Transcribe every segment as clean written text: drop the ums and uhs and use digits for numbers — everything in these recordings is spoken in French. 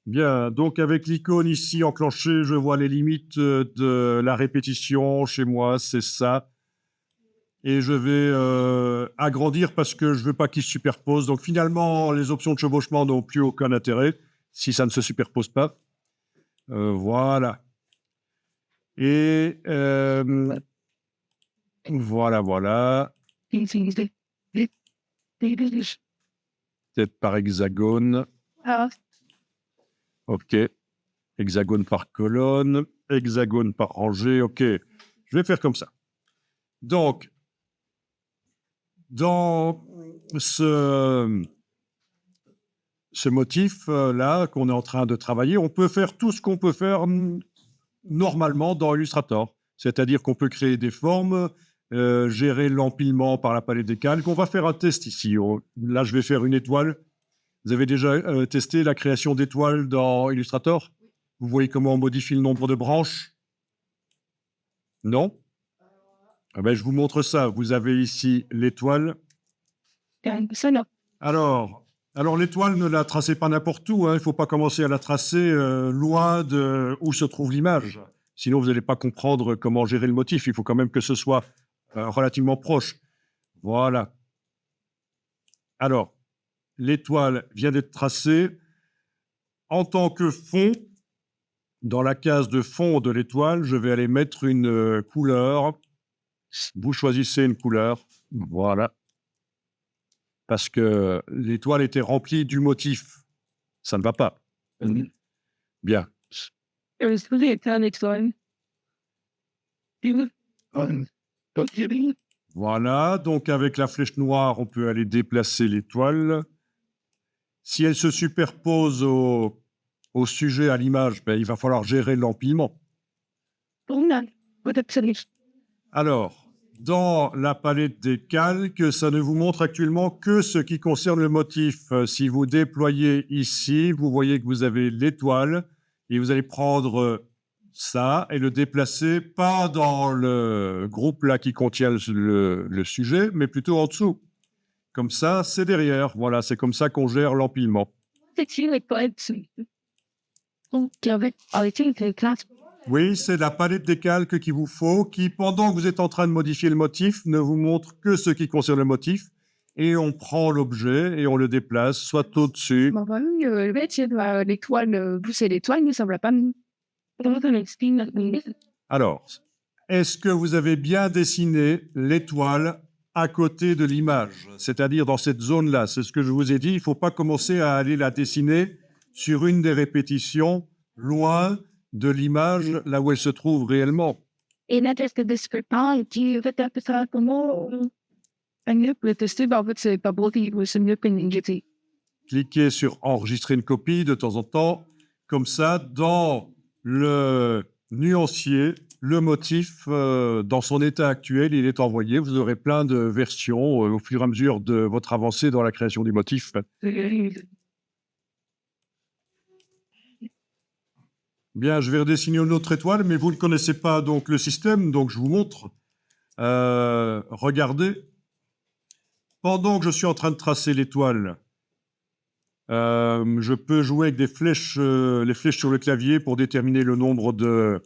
Bien, donc avec l'icône ici enclenchée, je vois les limites de la répétition. Chez moi, c'est ça. Et je vais agrandir parce que je veux pas qu'ils se superposent. Donc finalement, les options de chevauchement n'ont plus aucun intérêt si ça ne se superpose pas. Voilà. Et voilà. Peut-être par hexagone. OK. Hexagone par colonne. Hexagone par rangée. OK. Je vais faire comme ça. Donc, dans ce motif-là qu'on est en train de travailler, on peut faire tout ce qu'on peut faire normalement dans Illustrator. C'est-à-dire qu'on peut créer des formes, gérer l'empilement par la palette des calques. On va faire un test ici. Là, je vais faire une étoile. Vous avez déjà testé la création d'étoiles dans Illustrator? Vous voyez comment on modifie le nombre de branches? Non? Ah ben, je vous montre ça. Vous avez ici l'étoile. Alors l'étoile, ne la tracez pas n'importe où. Il ne faut pas commencer à la tracer loin de où se trouve l'image. Sinon, vous n'allez pas comprendre comment gérer le motif. Il faut quand même que ce soit relativement proche. Voilà. Alors, l'étoile vient d'être tracée. En tant que fond, dans la case de fond de l'étoile, je vais aller mettre une couleur. Vous choisissez une couleur. Voilà. Parce que l'étoile était remplie du motif. Ça ne va pas. Bien. Voilà, donc avec la flèche noire, on peut aller déplacer l'étoile. Si elle se superpose au sujet, à l'image, ben, il va falloir gérer l'empilement. Alors, dans la palette des calques, ça ne vous montre actuellement que ce qui concerne le motif. Si vous déployez ici, vous voyez que vous avez l'étoile et vous allez prendre ça et le déplacer, pas dans le groupe là qui contient le sujet, mais plutôt en dessous. Comme ça, c'est derrière. Voilà, c'est comme ça qu'on gère l'empilement. Oui, c'est la palette des calques qu'il vous faut, qui, pendant que vous êtes en train de modifier le motif, ne vous montre que ce qui concerne le motif. Et on prend l'objet et on le déplace, soit au-dessus. L'étoile, pousser l'étoile ne semble pas. Alors, est-ce que vous avez bien dessiné l'étoile à côté de l'image, c'est-à-dire dans cette zone-là? C'est ce que je vous ai dit, il ne faut pas commencer à aller la dessiner sur une des répétitions, loin de l'image, là où elle se trouve réellement. Et là, est-ce que ce pas et puis en fait, un peu ça, comment mieux pour le tester, en fait, c'est pas beau, c'est mieux qu'une GT. Cliquez sur enregistrer une copie de temps en temps, comme ça, dans le nuancier, le motif, dans son état actuel, il est envoyé. Vous aurez plein de versions au fur et à mesure de votre avancée dans la création du motif. Bien, je vais redessiner une autre étoile, mais vous ne connaissez pas donc le système, donc je vous montre. Regardez. Pendant que je suis en train de tracer l'étoile, je peux jouer avec des flèches, les flèches sur le clavier pour déterminer le nombre de...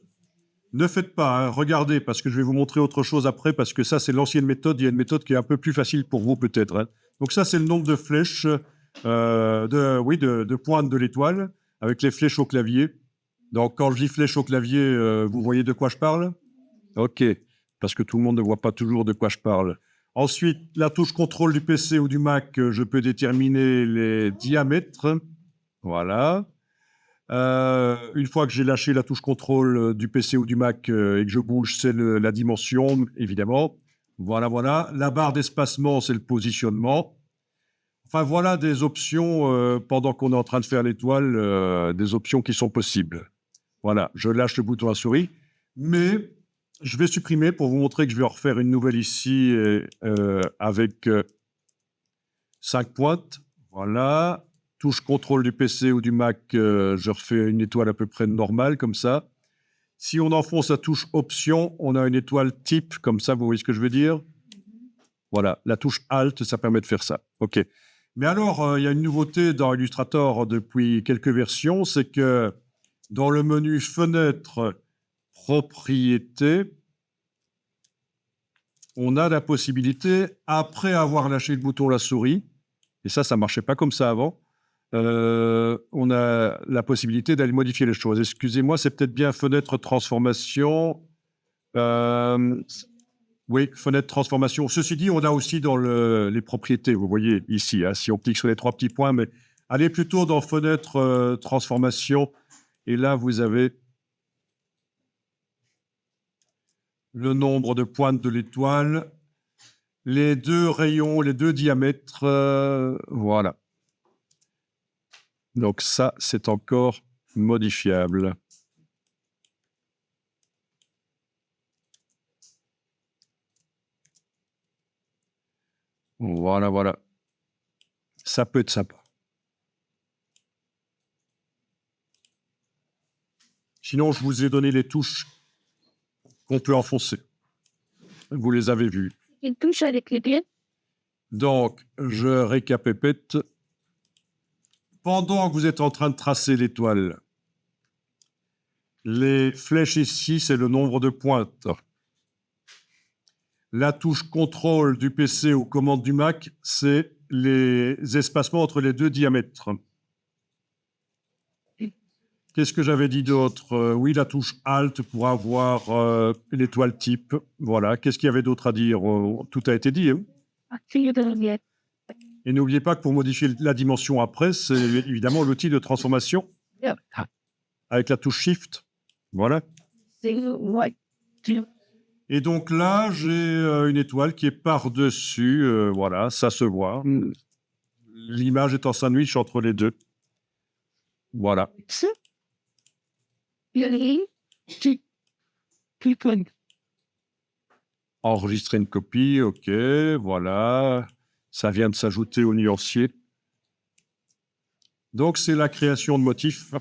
Ne faites pas, regardez, parce que je vais vous montrer autre chose après, parce que ça, c'est l'ancienne méthode. Il y a une méthode qui est un peu plus facile pour vous, peut-être. Donc ça, c'est le nombre de flèches, de pointes de l'étoile, avec les flèches au clavier. Donc, quand je dis flèche au clavier, vous voyez de quoi je parle? OK, parce que tout le monde ne voit pas toujours de quoi je parle. Ensuite, la touche contrôle du PC ou du Mac, je peux déterminer les diamètres. Voilà. Une fois que j'ai lâché la touche contrôle du PC ou du Mac et que je bouge, c'est la dimension, évidemment. Voilà. La barre d'espacement, c'est le positionnement. Enfin, voilà des options, pendant qu'on est en train de faire l'étoile, des options qui sont possibles. Voilà, je lâche le bouton à souris. Mais je vais supprimer pour vous montrer que je vais en refaire une nouvelle ici avec 5 pointes. Voilà. Touche contrôle du PC ou du Mac, je refais une étoile à peu près normale, comme ça. Si on enfonce la touche option, on a une étoile type, comme ça, vous voyez ce que je veux dire? Voilà. La touche Alt, ça permet de faire ça. OK. Mais alors, il y a une nouveauté dans Illustrator depuis quelques versions, c'est que dans le menu Fenêtre, Propriétés, on a la possibilité, après avoir lâché le bouton la souris, et ça ne marchait pas comme ça avant, on a la possibilité d'aller modifier les choses. Excusez-moi, c'est peut-être bien Fenêtre Transformation. Oui, Fenêtre Transformation. Ceci dit, on a aussi dans les propriétés, vous voyez ici, hein, si on clique sur les 3 petits points, mais allez plutôt dans Fenêtre Transformation, et là, vous avez le nombre de pointes de l'étoile, les 2 rayons, les 2 diamètres, voilà. Donc ça, c'est encore modifiable. Voilà, voilà. Ça peut être sympa. Sinon, je vous ai donné les touches qu'on peut enfoncer. Vous les avez vues. Une touche avec les pieds. Donc, je récapépète. Pendant que vous êtes en train de tracer l'étoile, les flèches ici, c'est le nombre de pointes. La touche contrôle du PC ou commande du Mac, c'est les espacements entre les 2 diamètres. Qu'est-ce que j'avais dit d'autre? Oui, la touche Alt pour avoir l'étoile type. Voilà. Qu'est-ce qu'il y avait d'autre à dire? Tout a été dit. Hein, et n'oubliez pas que pour modifier la dimension après, c'est évidemment l'outil de transformation avec la touche Shift. Voilà. Et donc là, j'ai une étoile qui est par-dessus. Voilà, ça se voit. L'image est en sandwich entre les deux. Voilà. Enregistrer une copie, OK, voilà. Ça vient de s'ajouter au nuancier. Donc, c'est la création de motifs.